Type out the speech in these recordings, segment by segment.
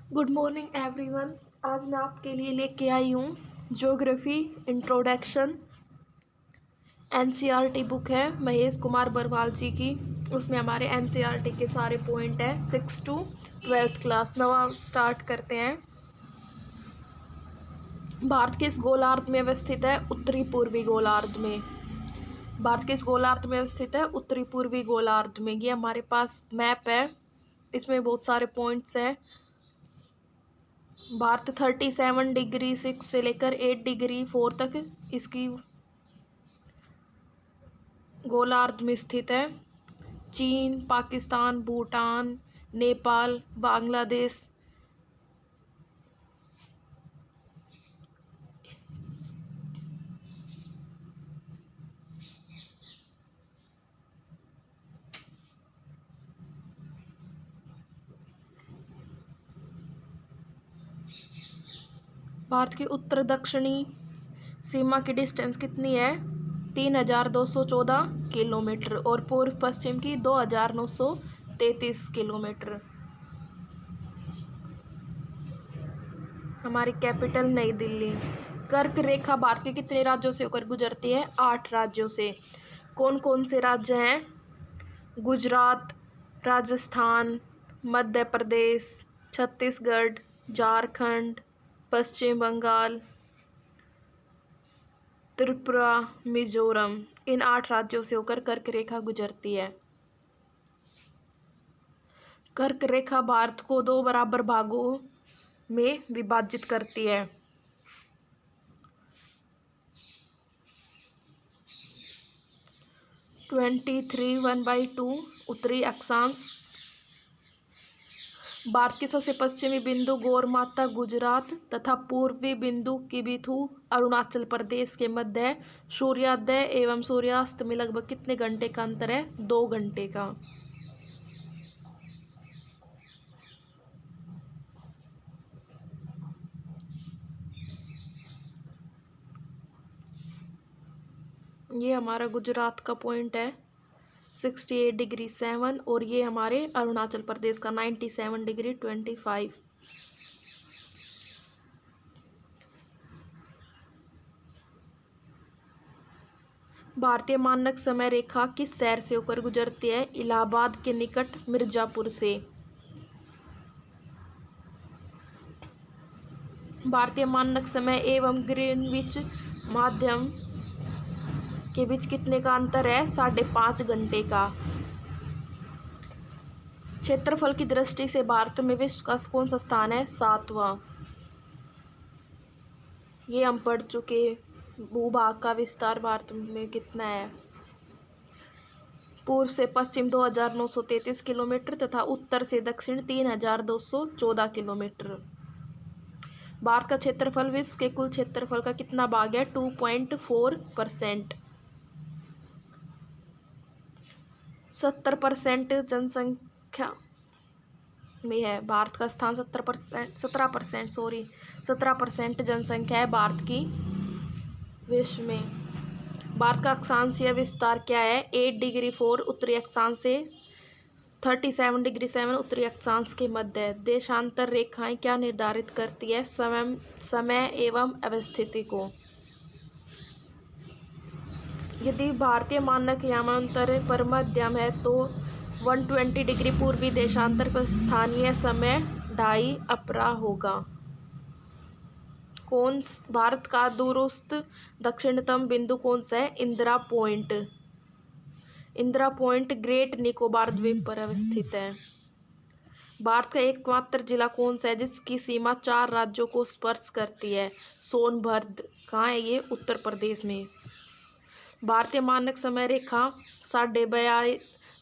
Good morning everyone. आज मैं आपके लिए लेके आई हूँ ज्योग्राफी इंट्रोडक्शन। एनसीईआरटी बुक है महेश कुमार बरवाल जी की। उसमें हमारे एनसीईआरटी के सारे पॉइंट हैं 6 to 12th क्लास। नवा स्टार्ट करते हैं। भारत किस गोलार्ध में अवस्थित है? उत्तरी पूर्वी गोलार्ध में। भारत किस गोलार्ध में अवस्थित है? उत्तरी पूर्वी गोलार्ध में। ये हमारे पास मैप है, इसमें बहुत सारे पॉइंट्स हैं। भारत 37°6 से लेकर 8°4 तक इसकी गोलार्ध में स्थित है। चीन, पाकिस्तान, भूटान, नेपाल, बांग्लादेश, भारत की उत्तर दक्षिणी सीमा की डिस्टेंस कितनी है? 3214 किलोमीटर और पूर्व पश्चिम की 2933 किलोमीटर। हमारी कैपिटल नई दिल्ली। कर्क रेखा भारत के कितने राज्यों से होकर गुजरती है? 8 राज्यों से। कौन कौन से राज्य हैं? गुजरात, राजस्थान, मध्य प्रदेश, छत्तीसगढ़, झारखंड, पश्चिम बंगाल, त्रिपुरा, मिजोरम। इन 8 राज्यों से होकर कर्क रेखा गुजरती है। कर्क रेखा भारत को 2 बराबर भागों में विभाजित करती है। ट्वेंटी थ्री 1/2 उत्तरी अक्षांश। भारत की सबसे पश्चिमी बिंदु गौरमाता गुजरात तथा पूर्वी बिंदु किबिथु अरुणाचल प्रदेश के मध्य है। सूर्योदय एवं सूर्यास्त में लगभग कितने घंटे का अंतर है? 2 घंटे का। ये हमारा गुजरात का पॉइंट है 68°7 और ये हमारे अरुणाचल प्रदेश का 97°25। भारतीय मानक समय रेखा किस शहर से होकर गुजरती है? इलाहाबाद के निकट मिर्जापुर से। भारतीय मानक समय एवं ग्रीनविच माध्यम के बीच कितने का अंतर है? 5.5 घंटे का। क्षेत्रफल की दृष्टि से भारत में विश्व का कौन सा स्थान है? 7वां। ये हम पढ़ चुके। भूभाग का विस्तार भारत में कितना है? पूर्व से पश्चिम 2933 किलोमीटर तथा उत्तर से दक्षिण 3214 किलोमीटर। भारत का क्षेत्रफल विश्व के कुल क्षेत्रफल का कितना भाग है? 2.4%। 70% जनसंख्या में है भारत का स्थान। 17% जनसंख्या है भारत की विश्व में। भारत का अक्षांशीय विस्तार क्या है? 8°4 उत्तरी अक्षांश से 37°7 उत्तरी अक्षांश के मध्य है। देशांतर रेखाएं क्या निर्धारित करती है? समय एवं अवस्थिति को। यदि भारतीय मानक यामांतर पर मध्यम है तो 120° पूर्वी देशांतर पर स्थानीय समय 2:30 अपराह होगा। भारत का दूरस्थ दक्षिणतम बिंदु कौन सा है? Indira point. Indira point great Nicobar द्वीप पर अवस्थित है। भारत का एकमात्र जिला कौन सा है जिसकी सीमा 4 राज्यों को स्पर्श करती है? सोनभद्र। कहाँ है ये? उत्तर प्रदेश में। भारतीय मानक समय रेखा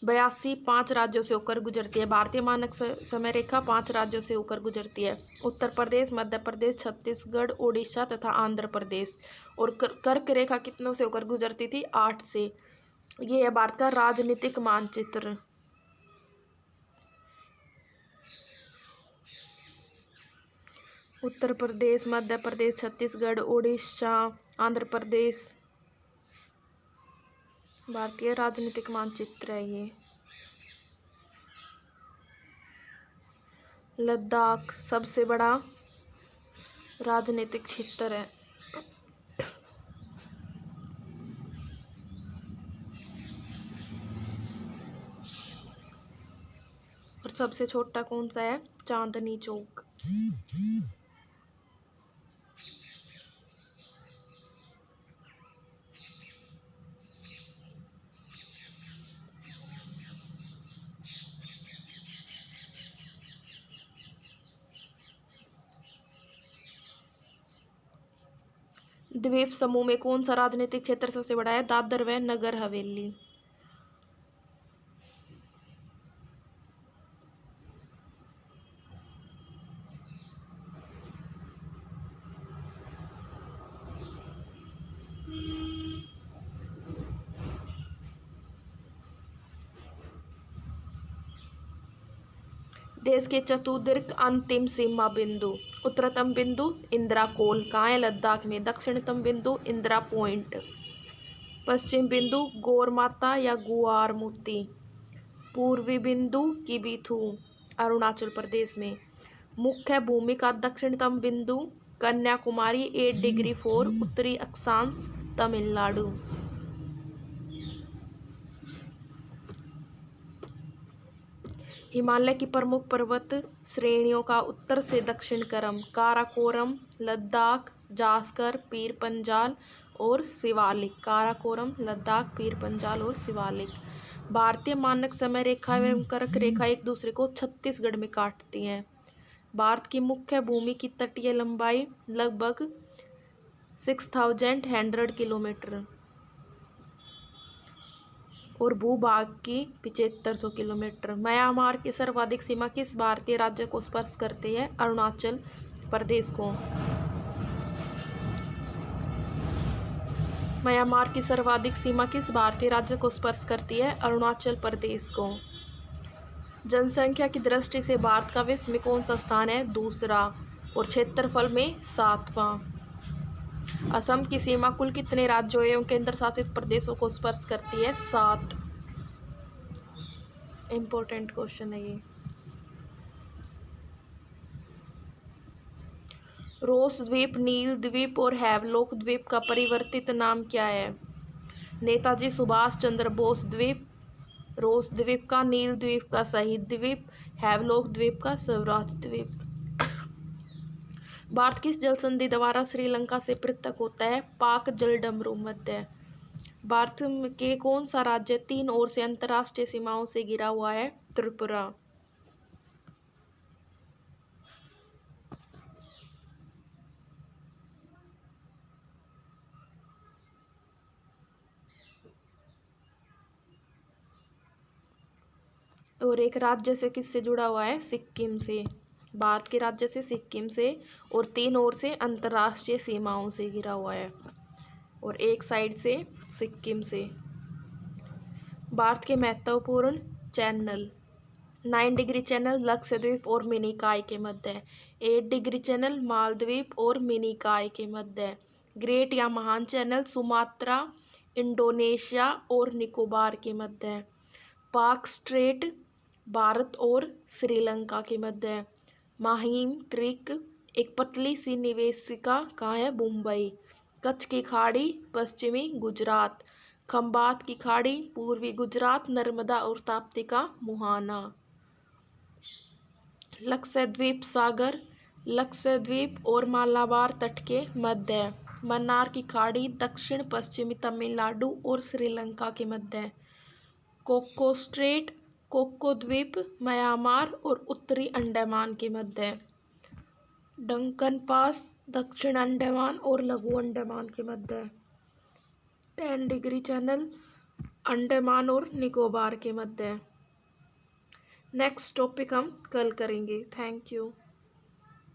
82 5 राज्यों से होकर गुजरती है। भारतीय मानक समय रेखा 5 राज्यों से होकर गुजरती है। उत्तर प्रदेश, मध्य प्रदेश, छत्तीसगढ़, उड़ीसा तथा आंध्र प्रदेश। और कर्क रेखा कितनों से होकर गुजरती थी? 8 से। ये है भारत का राजनीतिक मानचित्र। उत्तर प्रदेश, मध्य प्रदेश, छत्तीसगढ़, उड़ीसा, आंध्र प्रदेश भारतीय राजनीतिक मानचित्र है ये। लद्दाख सबसे बड़ा राजनीतिक क्षेत्र है। और सबसे छोटा कौन सा है? चांदनी चौक। द्वीप समूह में कौन सा राजनीतिक क्षेत्र सबसे बड़ा है? दादर व नगर हवेली। देश के चतुर्दिक अंतिम सीमा बिंदु। उत्तरतम बिंदु इंदिरा कोल कहाँ है? लद्दाख में। दक्षिणतम बिंदु इंदिरा पॉइंट। पश्चिम बिंदु गौर माता या गुआर मोती। पूर्वी बिंदु किबीथू अरुणाचल प्रदेश में। मुख्य भूमि का दक्षिणतम बिंदु कन्याकुमारी 8 डिग्री 4 उत्तरी अक्षांश तमिलनाडु। हिमालय की प्रमुख पर्वत श्रेणियों का उत्तर से दक्षिण क्रम काराकोरम, लद्दाख, जास्कर, पीर पंजाल और शिवालिक। काराकोरम, लद्दाख, पीर पंजाल और शिवालिक। भारतीय मानक समय रेखा एवं कर्क रेखा एक दूसरे को छत्तीसगढ़ में काटती हैं। भारत की मुख्य भूमि की तटीय लंबाई लगभग 6100 किलोमीटर और भूभाग की 7500 किलोमीटर। म्यांमार की सर्वाधिक सीमा किस भारतीय राज्य को स्पर्श करती है? अरुणाचल प्रदेश को। म्यांमार की सर्वाधिक सीमा किस भारतीय राज्य को स्पर्श करती है? अरुणाचल प्रदेश को। जनसंख्या की दृष्टि से भारत का विश्व में कौन सा स्थान है? दूसरा। और क्षेत्रफल में 7वां। असम की सीमा कुल कितने राज्यों एवं केंद्र शासित प्रदेशों को स्पर्श करती है? 7। इंपॉर्टेंट क्वेश्चन है ये। रोस द्वीप, नील द्वीप और हैवलॉक द्वीप का परिवर्तित नाम क्या है? नेताजी सुभाष चंद्र बोस द्वीप, रोस द्वीप का, नील द्वीप का शहीद द्वीप, हैवलॉक द्वीप का स्वराज द्वीप। भारत किस जल संधि द्वारा श्रीलंका से पृथक होता है? पाक जलडमरू मध्य। भारत के कौन सा राज्य 3 ओर से अंतर्राष्ट्रीय सीमाओं से घिरा हुआ है? त्रिपुरा। और एक राज्य से किससे जुड़ा हुआ है? सिक्किम से। भारत के राज्य से सिक्किम से और 3 ओर से अंतर्राष्ट्रीय सीमाओं से घिरा हुआ है और एक साइड से सिक्किम से। भारत के महत्वपूर्ण चैनल 9 डिग्री चैनल लक्षद्वीप और मिनिकॉय के मध्य, 8 डिग्री चैनल मालदीव और मिनिकॉय के मध्य, ग्रेट या महान चैनल सुमात्रा, इंडोनेशिया और निकोबार के मध्य, पाक स्ट्रेट भारत और श्रीलंका के मध्य, माहिम क्रीक एक पतली सी निवेशिका कहाँ है? मुंबई, कच्छ की खाड़ी पश्चिमी गुजरात, खंबात की खाड़ी पूर्वी गुजरात, नर्मदा और ताप्ती का मुहाना। लक्षद्वीप सागर लक्षद्वीप और मालाबार तट के मध्य, मन्नार की खाड़ी दक्षिण पश्चिमी तमिलनाडु और श्रीलंका के मध्य, कोको स्ट्रेट कोको द्वीप म्यांमार और उत्तरी अंडमान के मध्य, डंकन पास दक्षिण अंडमान और लघु अंडमान के मध्य, 10 डिग्री चैनल अंडमान और निकोबार के मध्य। नेक्स्ट टॉपिक हम कल करेंगे। Thank you.